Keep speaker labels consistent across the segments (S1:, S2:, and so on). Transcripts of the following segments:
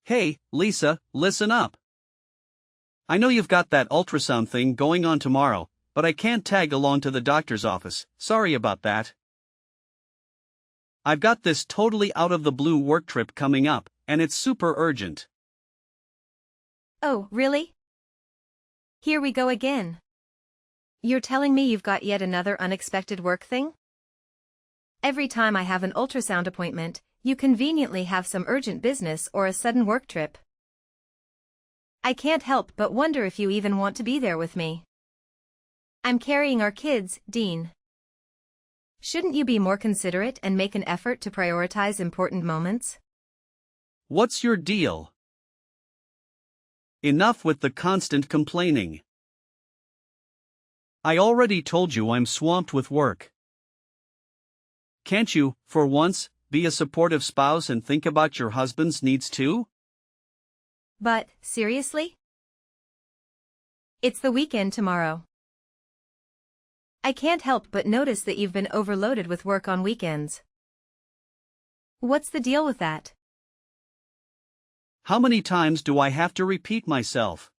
S1: Hey, Lisa, listen up. I know you've got that ultrasound thing going on tomorrow, but I can't tag along to the doctor's office. Sorry about that. I've got this totally out of the blue work trip coming up, and it's super urgent.
S2: Oh, really? Here we go again. You're telling me you've got yet another unexpected work thing? Every time I have an ultrasound appointment, you conveniently have some urgent business or a sudden work trip. I can't help but wonder if you even want to be there with me. I'm carrying our kids, Dean. Shouldn't you be more considerate and make an effort to prioritize important moments?
S1: What's your deal? Enough with the constant complaining. I already told you I'm swamped with work. Can't you, for once, be a supportive spouse and think about your husband's needs too?
S2: But, seriously? It's the weekend tomorrow. I can't help but notice that you've been overloaded with work on weekends. What's the deal with that?
S1: How many times do I have to repeat myself?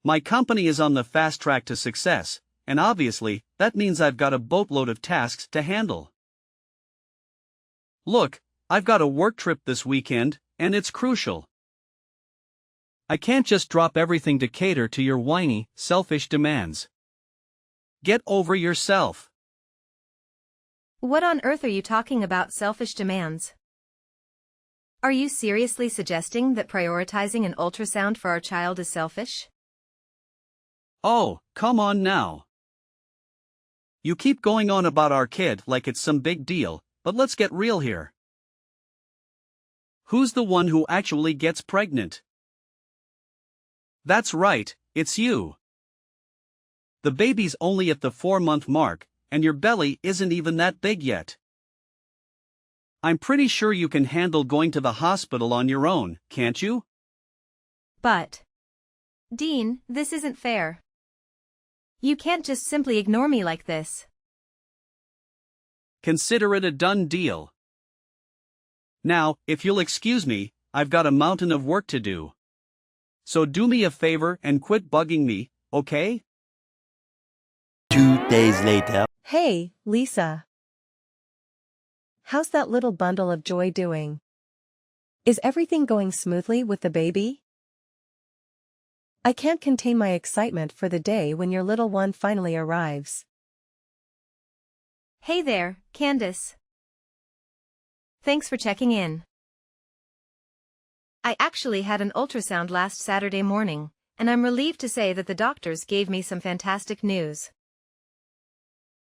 S1: My company is on the fast track to success, and obviously, that means I've got a boatload of tasks to handle. Look, I've got a work trip this weekend, and it's crucial. I can't just drop everything to cater to your whiny, selfish demands. Get over yourself.
S2: What on earth are you talking about, selfish demands? Are you seriously suggesting that prioritizing an ultrasound for our child is selfish?
S1: Oh, come on now. You keep going on about our kid like it's some big deal, but let's get real here. Who's the one who actually gets pregnant? That's right, it's you. The baby's only at the 4-month mark, and your belly isn't even that big yet. I'm pretty sure you can handle going to the hospital on your own, can't you?
S2: But, Dean, this isn't fair. You can't just simply ignore me like this.
S1: Consider it a done deal. Now, if you'll excuse me, I've got a mountain of work to do. So do me a favor and quit bugging me, okay?
S3: 2 days later.
S4: Hey, Lisa. How's that little bundle of joy doing? Is everything going smoothly with the baby? I can't contain my excitement for the day when your little one finally arrives.
S2: Hey there, Candace. Thanks for checking in. I actually had an ultrasound last Saturday morning, and I'm relieved to say that the doctors gave me some fantastic news.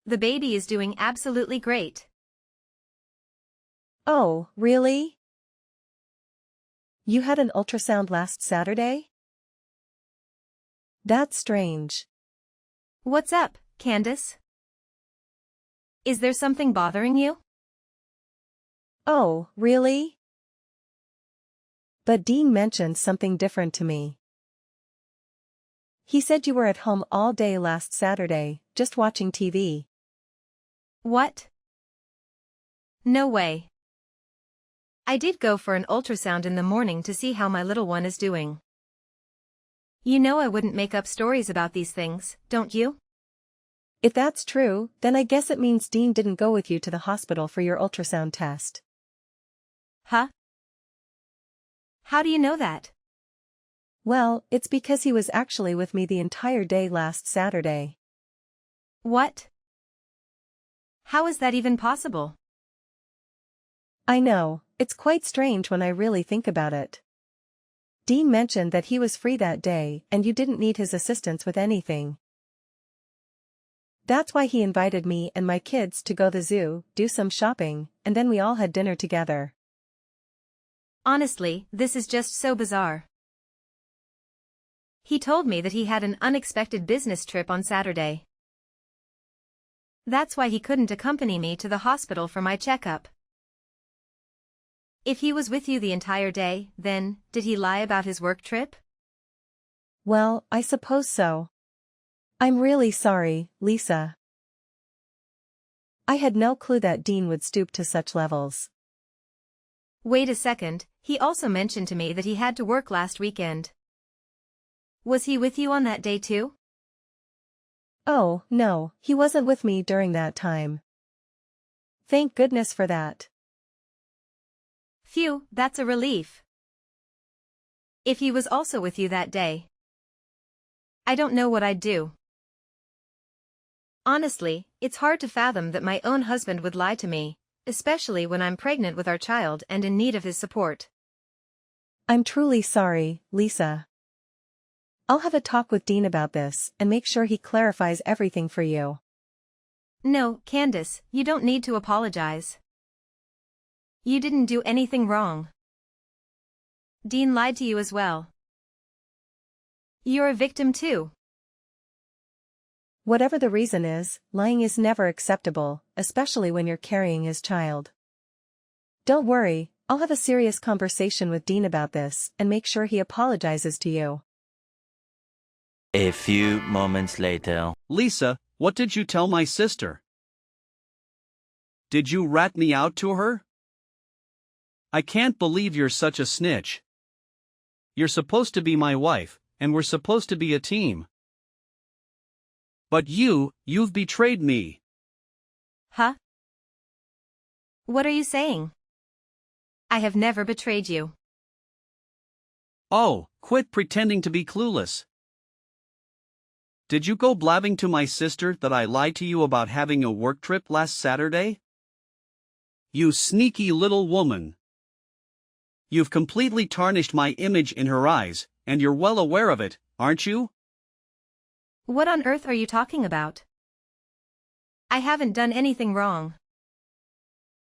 S2: The baby is doing absolutely great.
S4: Oh, really? You had an ultrasound last Saturday? That's strange.
S2: What's up, Candace? Is there something bothering you?
S4: Oh, really? But Dean mentioned something different to me. He said you were at home all day last Saturday, just watching TV.
S2: What? No way. I did go for an ultrasound in the morning to see how my little one is doing. You know I wouldn't make up stories about these things, don't you?
S4: If that's true, then I guess it means Dean didn't go with you to the hospital for your ultrasound test.
S2: Huh? How do you know that?
S4: Well, it's because he was actually with me the entire day last Saturday.
S2: What? How is that even possible?
S4: I know, it's quite strange when I really think about it. Dean mentioned that he was free that day and you didn't need his assistance with anything. That's why he invited me and my kids to go to the zoo, do some shopping, and then we all had dinner together.
S2: Honestly, this is just so bizarre. He told me that he had an unexpected business trip on Saturday. That's why he couldn't accompany me to the hospital for my checkup. If he was with you the entire day, then, did he lie about his work trip?
S4: Well, I suppose so. I'm really sorry, Lisa. I had no clue that Dean would stoop to such levels.
S2: Wait a second, He also mentioned to me that he had to work last weekend. Was he with you on that day too?
S4: Oh, no, he wasn't with me during that time. Thank goodness for that.
S2: Phew, that's a relief. If he was also with you that day, I don't know what I'd do. Honestly, it's hard to fathom that my own husband would lie to me, especially when I'm pregnant with our child and in need of his support.
S4: I'm truly sorry, Lisa. I'll have a talk with Dean about this and make sure he clarifies everything for you.
S2: No, Candace, you don't need to apologize. You didn't do anything wrong. Dean lied to you as well. You're a victim too.
S4: Whatever the reason is, lying is never acceptable, especially when you're carrying his child. Don't worry, I'll have a serious conversation with Dean about this and make sure he apologizes to you.
S3: A few moments later.
S1: Lisa, what did you tell my sister? Did you rat me out to her? I can't believe you're such a snitch. You're supposed to be my wife, and we're supposed to be a team. But you've betrayed me.
S2: Huh? What are you saying? I have never betrayed you.
S1: Oh, quit pretending to be clueless. Did you go blabbing to my sister that I lied to you about having a work trip last Saturday? You sneaky little woman. You've completely tarnished my image in her eyes, and you're well aware of it, aren't you?
S2: What on earth are you talking about? I haven't done anything wrong.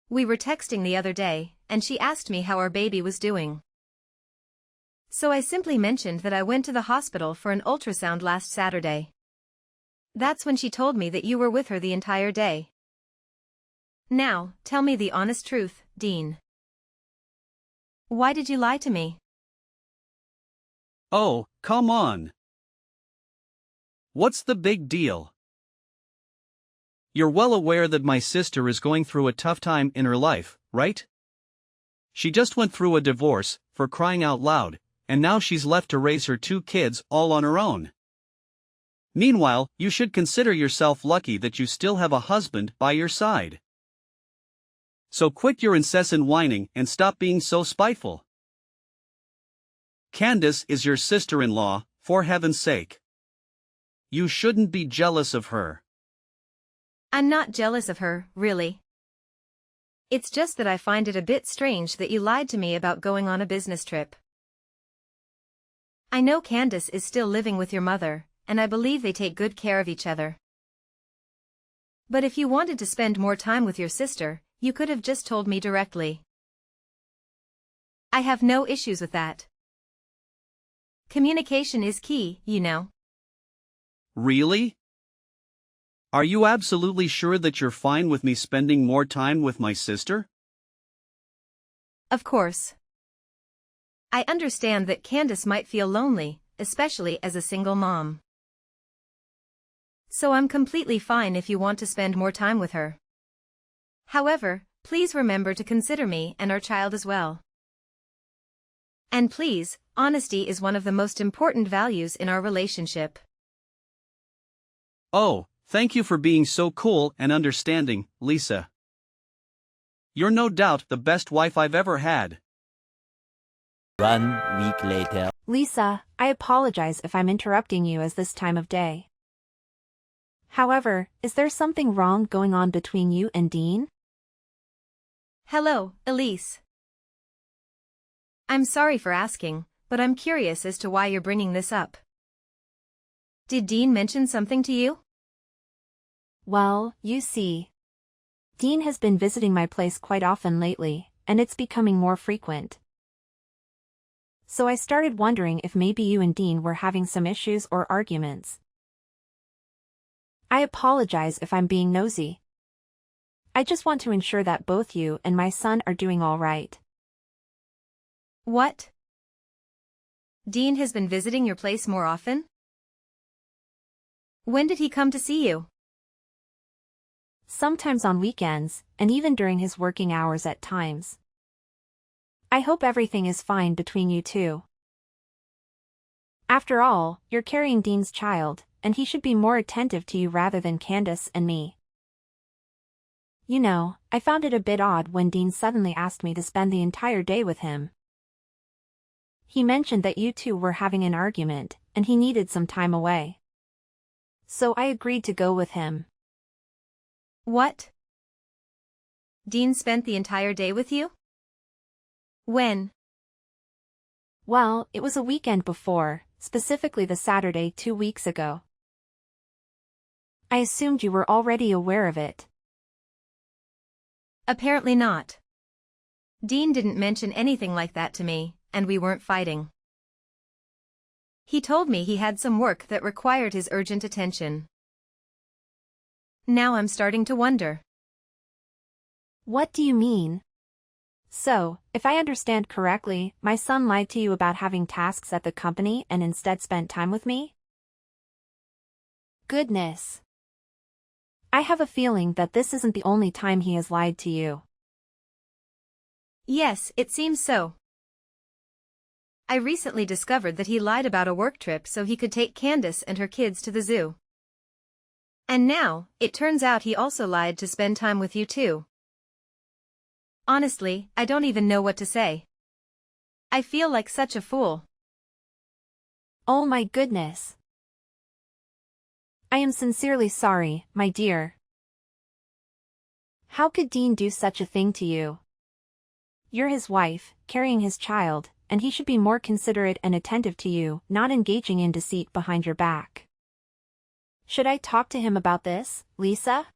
S2: We were texting the other day, and she asked me how our baby was doing. So I simply mentioned that I went to the hospital for an ultrasound last Saturday. That's when she told me that you were with her the entire day. Now, tell me the honest truth, Dean. Why did you lie to me?
S1: Oh, come on. What's the big deal? You're well aware that my sister is going through a tough time in her life, right? She just went through a divorce, for crying out loud, and now she's left to raise her 2 kids all on her own. Meanwhile, you should consider yourself lucky that you still have a husband by your side. So quit your incessant whining and stop being so spiteful. Candace is your sister-in-law, for heaven's sake. You shouldn't be jealous of her.
S2: I'm not jealous of her, really. It's just that I find it a bit strange that you lied to me about going on a business trip. I know Candace is still living with your mother, and I believe they take good care of each other. But if you wanted to spend more time with your sister, you could have just told me directly. I have no issues with that. Communication is key, you know.
S1: Really? Are you absolutely sure that you're fine with me spending more time with my sister?
S2: Of course. I understand that Candace might feel lonely, especially as a single mom. So I'm completely fine if you want to spend more time with her. However, please remember to consider me and our child as well. And please, honesty is one of the most important values in our relationship.
S1: Oh, thank you for being so cool and understanding, Lisa. You're no doubt the best wife I've ever had.
S3: 1 week later.
S5: Lisa, I apologize if I'm interrupting you at this time of day. However, is there something wrong going on between you and Dean?
S2: Hello, Elise. I'm sorry for asking, but I'm curious as to why you're bringing this up. Did Dean mention something to you?
S5: Well, you see, Dean has been visiting my place quite often lately, and it's becoming more frequent. So I started wondering if maybe you and Dean were having some issues or arguments. I apologize if I'm being nosy. I just want to ensure that both you and my son are doing all right.
S2: What? Dean has been visiting your place more often? When did he come to see you?
S5: Sometimes on weekends, and even during his working hours at times. I hope everything is fine between you two. After all, you're carrying Dean's child, and he should be more attentive to you rather than Candace and me. You know, I found it a bit odd when Dean suddenly asked me to spend the entire day with him. He mentioned that you two were having an argument, and he needed some time away. So I agreed to go with him.
S2: What? Dean spent the entire day with you? When?
S5: Well, it was a weekend before, specifically the Saturday 2 weeks ago. I assumed you were already aware of it.
S2: Apparently not. Dean didn't mention anything like that to me, and we weren't fighting. He told me he had some work that required his urgent attention. Now I'm starting to wonder.
S5: What do you mean? So, if I understand correctly, my son lied to you about having tasks at the company and instead spent time with me? Goodness. I have a feeling that this isn't the only time he has lied to you.
S2: Yes, it seems so. I recently discovered that he lied about a work trip so he could take Candace and her kids to the zoo. And now, it turns out he also lied to spend time with you too. Honestly, I don't even know what to say. I feel like such a fool.
S5: Oh my goodness. I am sincerely sorry, my dear. How could Dean do such a thing to you? You're his wife, carrying his child, and he should be more considerate and attentive to you, not engaging in deceit behind your back. Should I talk to him about this, Lisa?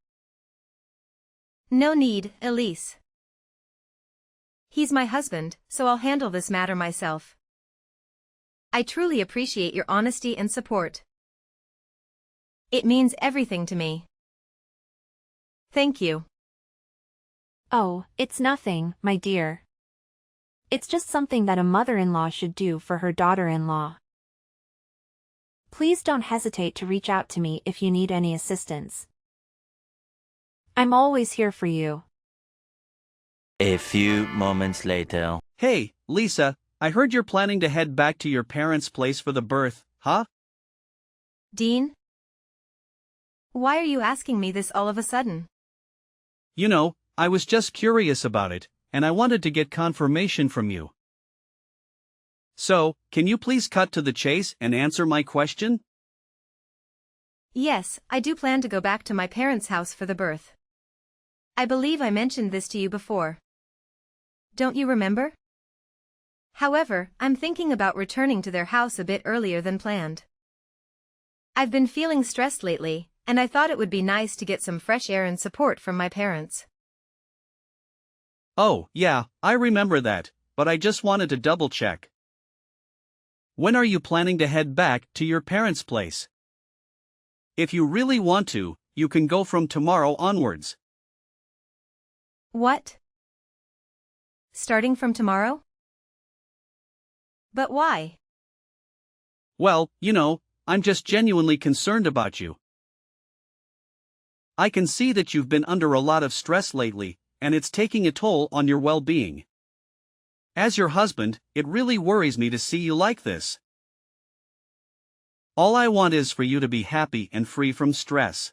S2: No need, Elise. He's my husband, so I'll handle this matter myself. I truly appreciate your honesty and support. It means everything to me. Thank you.
S5: Oh, it's nothing, my dear. It's just something that a mother-in-law should do for her daughter-in-law. Please don't hesitate to reach out to me if you need any assistance. I'm always here for you.
S3: A few moments later.
S1: Hey, Lisa, I heard you're planning to head back to your parents' place for the birth, huh?
S2: Dean? Why are you asking me this all of a sudden?
S1: You know, I was just curious about it, and I wanted to get confirmation from you. So, can you please cut to the chase and answer my question?
S2: Yes, I do plan to go back to my parents' house for the birth. I believe I mentioned this to you before. Don't you remember? However, I'm thinking about returning to their house a bit earlier than planned. I've been feeling stressed lately, and I thought it would be nice to get some fresh air and support from my parents.
S1: Oh, yeah, I remember that, but I just wanted to double-check. When are you planning to head back to your parents' place? If you really want to, you can go from tomorrow onwards.
S2: What? Starting from tomorrow? But why?
S1: Well, you know, I'm just genuinely concerned about you. I can see that you've been under a lot of stress lately, and it's taking a toll on your well-being. As your husband, it really worries me to see you like this. All I want is for you to be happy and free from stress.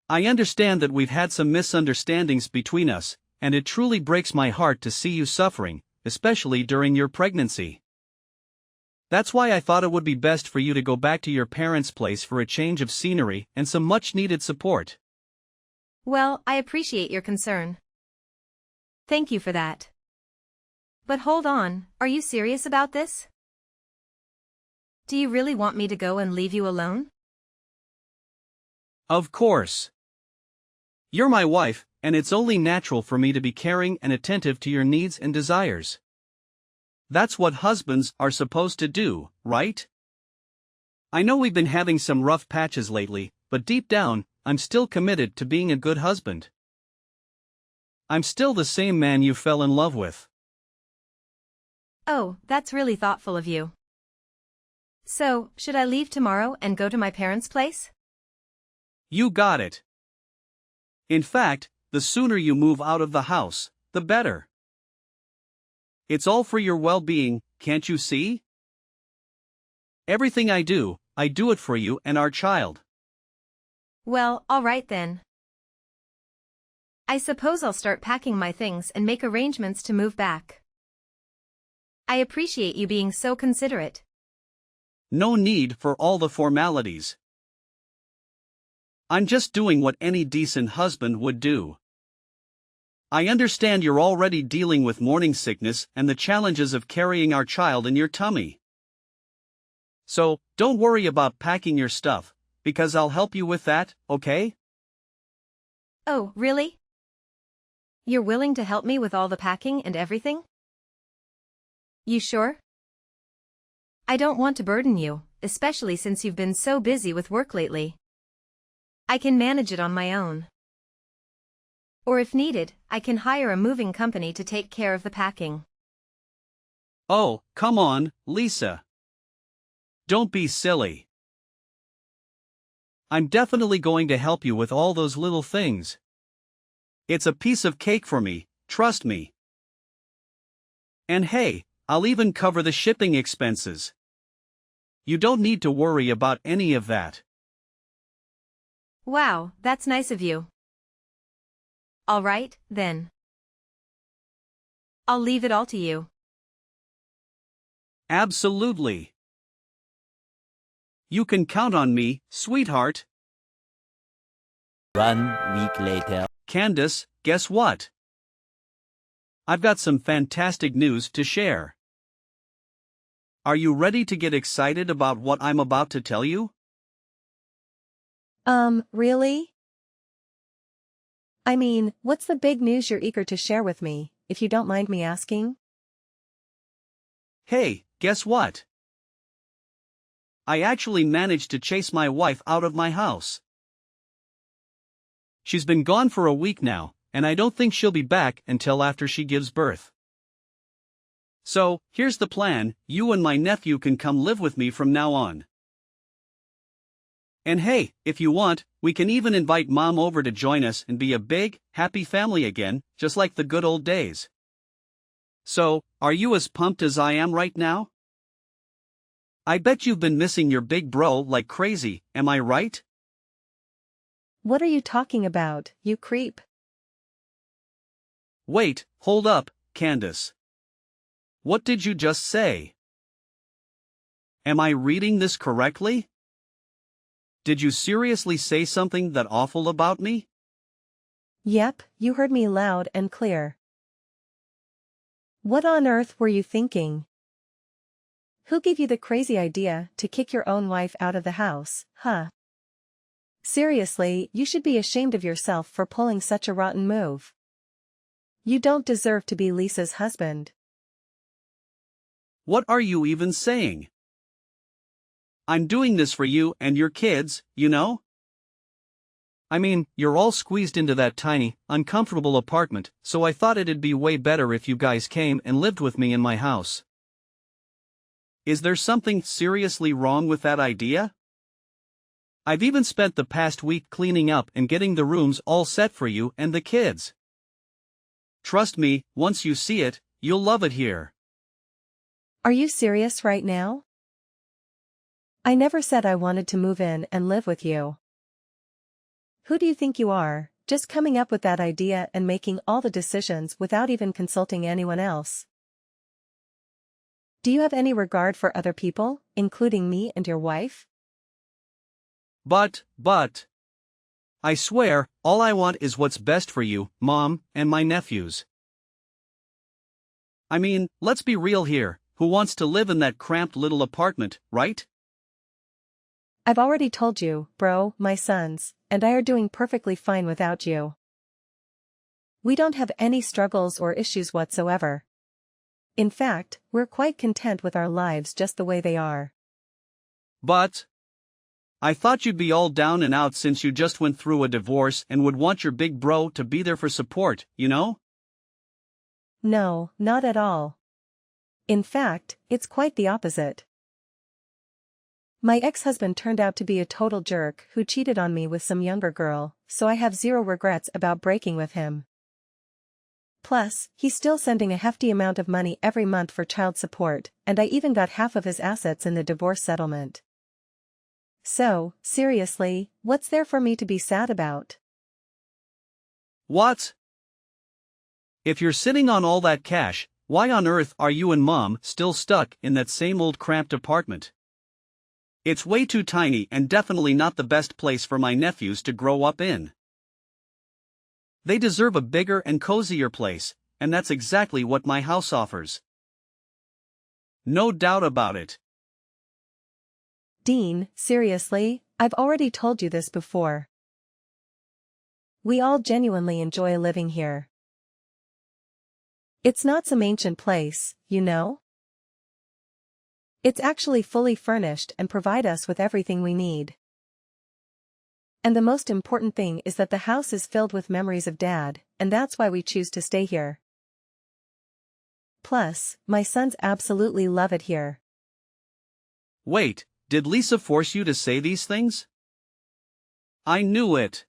S1: I understand that we've had some misunderstandings between us, and it truly breaks my heart to see you suffering, especially during your pregnancy. That's why I thought it would be best for you to go back to your parents' place for a change of scenery and some much-needed support.
S2: Well, I appreciate your concern. Thank you for that. But hold on, are you serious about this? Do you really want me to go and leave you alone?
S1: Of course. You're my wife, and it's only natural for me to be caring and attentive to your needs and desires. That's what husbands are supposed to do, right? I know we've been having some rough patches lately, but deep down, I'm still committed to being a good husband. I'm still the same man you fell in love with.
S2: Oh, that's really thoughtful of you. So, should I leave tomorrow and go to my parents' place?
S1: You got it. In fact, the sooner you move out of the house, the better. It's all for your well-being, can't you see? Everything I do it for you and our child.
S2: Well, all right then. I suppose I'll start packing my things and make arrangements to move back. I appreciate you being so considerate.
S1: No need for all the formalities. I'm just doing what any decent husband would do. I understand you're already dealing with morning sickness and the challenges of carrying our child in your tummy. So, don't worry about packing your stuff, because I'll help you with that, okay?
S2: Oh, really? You're willing to help me with all the packing and everything? You sure? I don't want to burden you, especially since you've been so busy with work lately. I can manage it on my own. Or if needed, I can hire a moving company to take care of the packing.
S1: Oh, come on, Lisa. Don't be silly. I'm definitely going to help you with all those little things. It's a piece of cake for me, trust me. And hey, I'll even cover the shipping expenses. You don't need to worry about any of that.
S2: Wow, that's nice of you. All right, then. I'll leave it all to you.
S1: Absolutely. You can count on me, sweetheart.
S3: 1 week later.
S1: Candace, guess what? I've got some fantastic news to share. Are you ready to get excited about what I'm about to tell you?
S4: Really? I mean, what's the big news you're eager to share with me, if you don't mind me asking?
S1: Hey, guess what? I actually managed to chase my wife out of my house. She's been gone for a week now, and I don't think she'll be back until after she gives birth. So, here's the plan, you and my nephew can come live with me from now on. And hey, if you want, we can even invite Mom over to join us and be a big, happy family again, just like the good old days. So, are you as pumped as I am right now? I bet you've been missing your big bro like crazy, am I right?
S4: What are you talking about, you creep?
S1: Wait, hold up, Candace. What did you just say? Am I reading this correctly? Did you seriously say something that awful about me?
S4: Yep, you heard me loud and clear. What on earth were you thinking? Who gave you the crazy idea to kick your own wife out of the house, huh? Seriously, you should be ashamed of yourself for pulling such a rotten move. You don't deserve to be Lisa's husband.
S1: What are you even saying? I'm doing this for you and your kids, you know? I mean, you're all squeezed into that tiny, uncomfortable apartment, so I thought it'd be way better if you guys came and lived with me in my house. Is there something seriously wrong with that idea? I've even spent the past week cleaning up and getting the rooms all set for you and the kids. Trust me, once you see it, you'll love it here.
S4: Are you serious right now? I never said I wanted to move in and live with you. Who do you think you are, just coming up with that idea and making all the decisions without even consulting anyone else? Do you have any regard for other people, including me and your wife?
S1: But, I swear, all I want is what's best for you, Mom, and my nephews. I mean, let's be real here, who wants to live in that cramped little apartment, right?
S4: I've already told you, bro, my sons, and I are doing perfectly fine without you. We don't have any struggles or issues whatsoever. In fact, we're quite content with our lives just the way they are.
S1: But I thought you'd be all down and out since you just went through a divorce and would want your big bro to be there for support, you know?
S4: No, not at all. In fact, it's quite the opposite. My ex-husband turned out to be a total jerk who cheated on me with some younger girl, so I have zero regrets about breaking with him. Plus, he's still sending a hefty amount of money every month for child support, and I even got half of his assets in the divorce settlement. So, seriously, what's there for me to be sad about?
S1: What? If you're sitting on all that cash, why on earth are you and Mom still stuck in that same old cramped apartment? It's way too tiny and definitely not the best place for my nephews to grow up in. They deserve a bigger and cozier place, and that's exactly what my house offers. No doubt about it.
S4: Dean, seriously, I've already told you this before. We all genuinely enjoy living here. It's not some ancient place, you know? It's actually fully furnished and provide us with everything we need. And the most important thing is that the house is filled with memories of Dad, and that's why we choose to stay here. Plus, my sons absolutely love it here.
S1: Wait, did Lisa force you to say these things? I knew it.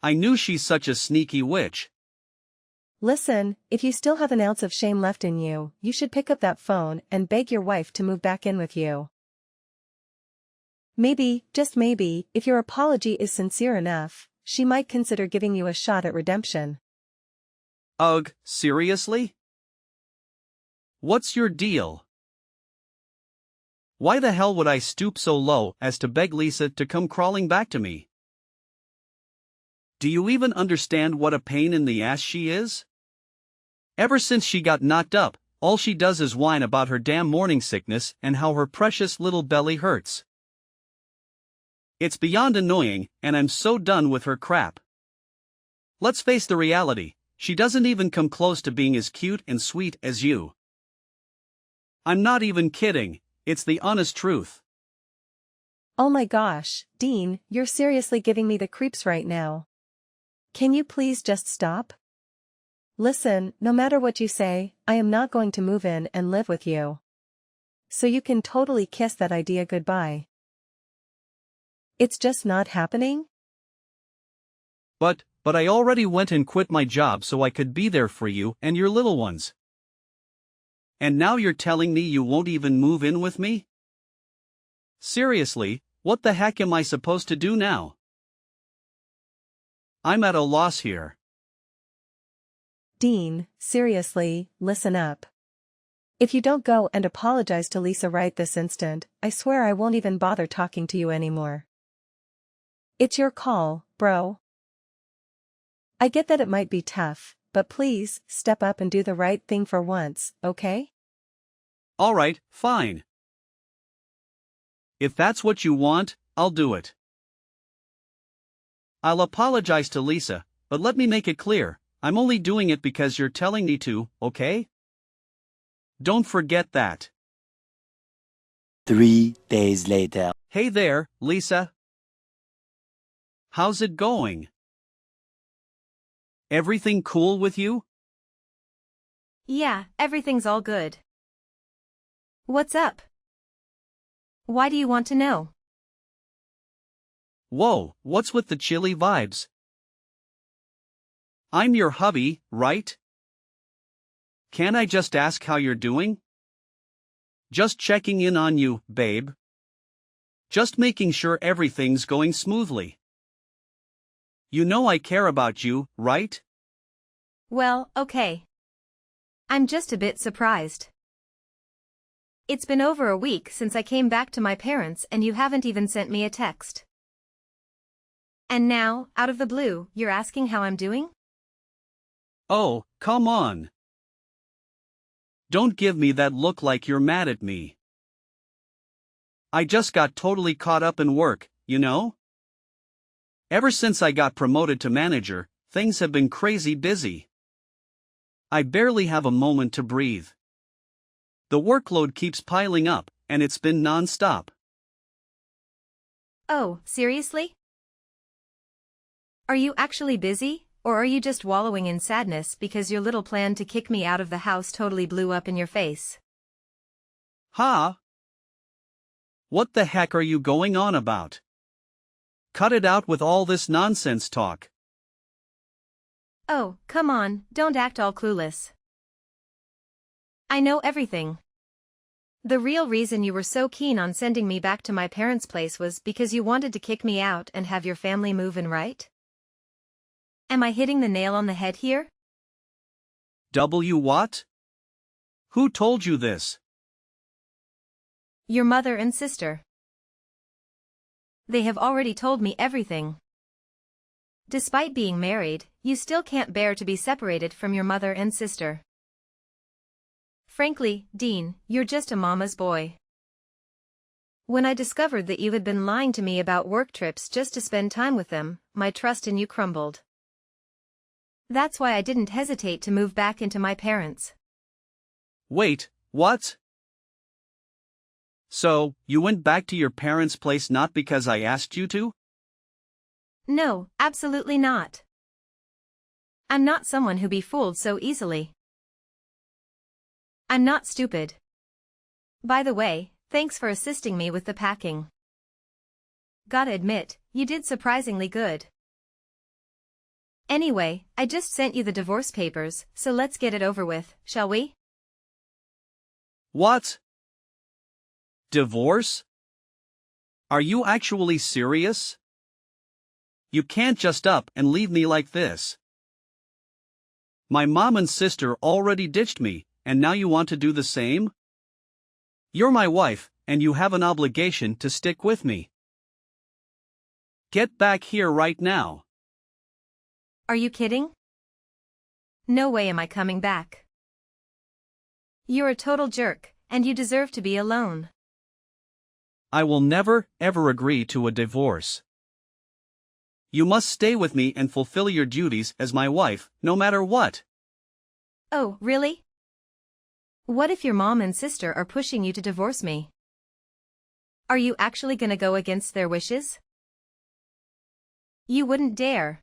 S1: I knew she's such a sneaky witch.
S4: Listen, if you still have an ounce of shame left in you, you should pick up that phone and beg your wife to move back in with you. Maybe, just maybe, if your apology is sincere enough, she might consider giving you a shot at redemption.
S1: Ugh, seriously? What's your deal? Why the hell would I stoop so low as to beg Lisa to come crawling back to me? Do you even understand what a pain in the ass she is? Ever since she got knocked up, all she does is whine about her damn morning sickness and how her precious little belly hurts. It's beyond annoying, and I'm so done with her crap. Let's face the reality, she doesn't even come close to being as cute and sweet as you. I'm not even kidding, it's the honest truth.
S4: Oh my gosh, Dean, you're seriously giving me the creeps right now. Can you please just stop? Listen, no matter what you say, I am not going to move in and live with you. So you can totally kiss that idea goodbye. It's just not happening?
S1: But I already went and quit my job so I could be there for you and your little ones. And now you're telling me you won't even move in with me? Seriously, what the heck am I supposed to do now? I'm at a loss here.
S4: Dean, seriously, listen up. If you don't go and apologize to Lisa right this instant, I swear I won't even bother talking to you anymore. It's your call, bro. I get that it might be tough, but please, step up and do the right thing for once, okay?
S1: Alright, fine. If that's what you want, I'll do it. I'll apologize to Lisa, but let me make it clear, I'm only doing it because you're telling me to, okay? Don't forget that.
S3: 3 days later.
S1: Hey there, Lisa. How's it going? Everything cool with you?
S2: Yeah, everything's all good. What's up? Why do you want to know?
S1: Whoa, what's with the chilly vibes? I'm your hubby, right? Can I just ask how you're doing? Just checking in on you, babe. Just making sure everything's going smoothly. You know I care about you, right?
S2: Well, okay. I'm just a bit surprised. It's been over a week since I came back to my parents and you haven't even sent me a text. And now, out of the blue, you're asking how I'm doing?
S1: Oh, come on. Don't give me that look like you're mad at me. I just got totally caught up in work, you know? Ever since I got promoted to manager, things have been crazy busy. I barely have a moment to breathe. The workload keeps piling up, and it's been non-stop.
S2: Oh, seriously? Are you actually busy, or are you just wallowing in sadness because your little plan to kick me out of the house totally blew up in your face?
S1: Huh? What the heck are you going on about? Cut it out with all this nonsense talk.
S2: Oh, come on, don't act all clueless. I know everything. The real reason you were so keen on sending me back to my parents' place was because you wanted to kick me out and have your family move in, right? Am I hitting the nail on the head here?
S1: What? Who told you this?
S2: Your mother and sister. They have already told me everything. Despite being married, you still can't bear to be separated from your mother and sister. Frankly, Dean, you're just a mama's boy. When I discovered that you had been lying to me about work trips just to spend time with them, my trust in you crumbled. That's why I didn't hesitate to move back into my parents'.
S1: Wait, what? So, you went back to your parents' place not because I asked you to?
S2: No, absolutely not. I'm not someone who be fooled so easily. I'm not stupid. By the way, thanks for assisting me with the packing. Gotta admit, you did surprisingly good. Anyway, I just sent you the divorce papers, so let's get it over with, shall we?
S1: What? Divorce? Are you actually serious? You can't just up and leave me like this. My mom and sister already ditched me, and now you want to do the same? You're my wife, and you have an obligation to stick with me. Get back here right now.
S2: Are you kidding? No way am I coming back. You're a total jerk, and you deserve to be alone.
S1: I will never, ever agree to a divorce. You must stay with me and fulfill your duties as my wife, no matter what.
S2: Oh, really? What if your mom and sister are pushing you to divorce me? Are you actually gonna go against their wishes? You wouldn't dare.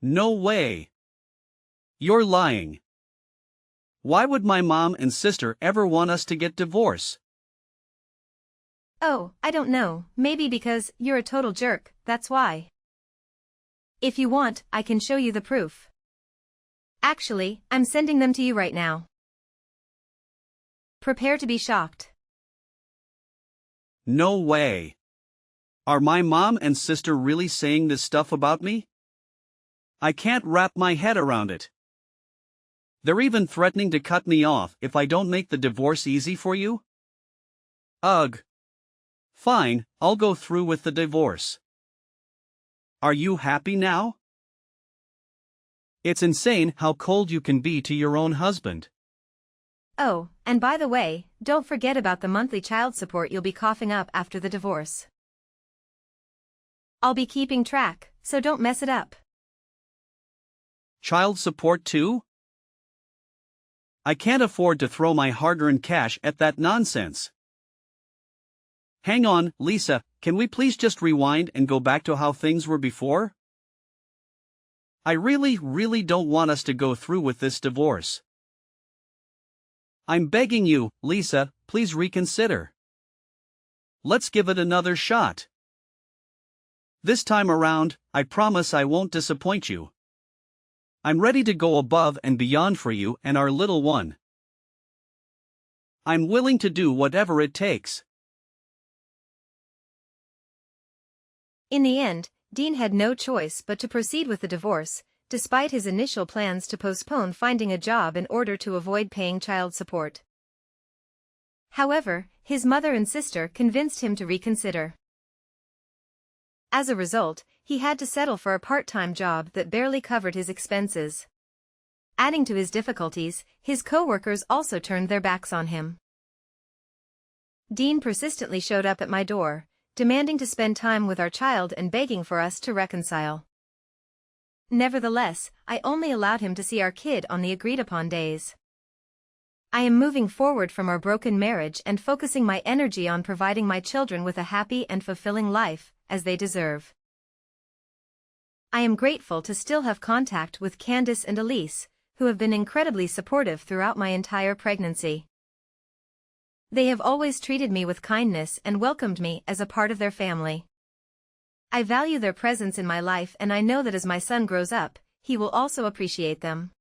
S1: No way. You're lying. Why would my mom and sister ever want us to get divorced?
S2: Oh, I don't know, maybe because you're a total jerk, that's why. If you want, I can show you the proof. Actually, I'm sending them to you right now. Prepare to be shocked.
S1: No way. Are my mom and sister really saying this stuff about me? I can't wrap my head around it. They're even threatening to cut me off if I don't make the divorce easy for you? Ugh. Fine, I'll go through with the divorce. Are you happy now? It's insane how cold you can be to your own husband.
S2: Oh, and by the way, don't forget about the monthly child support you'll be coughing up after the divorce. I'll be keeping track, so don't mess it up.
S1: Child support too? I can't afford to throw my hard-earned cash at that nonsense. Hang on, Lisa, can we please just rewind and go back to how things were before? I really don't want us to go through with this divorce. I'm begging you, Lisa, please reconsider. Let's give it another shot. This time around, I promise I won't disappoint you. I'm ready to go above and beyond for you and our little one. I'm willing to do whatever it takes.
S2: In the end, Dean had no choice but to proceed with the divorce, despite his initial plans to postpone finding a job in order to avoid paying child support. However, his mother and sister convinced him to reconsider. As a result, he had to settle for a part-time job that barely covered his expenses. Adding to his difficulties, his co-workers also turned their backs on him. Dean persistently showed up at my door, demanding to spend time with our child and begging for us to reconcile. Nevertheless, I only allowed him to see our kid on the agreed-upon days. I am moving forward from our broken marriage and focusing my energy on providing my children with a happy and fulfilling life, as they deserve. I am grateful to still have contact with Candace and Elise, who have been incredibly supportive throughout my entire pregnancy. They have always treated me with kindness and welcomed me as a part of their family. I value their presence in my life, and I know that as my son grows up, He will also appreciate them.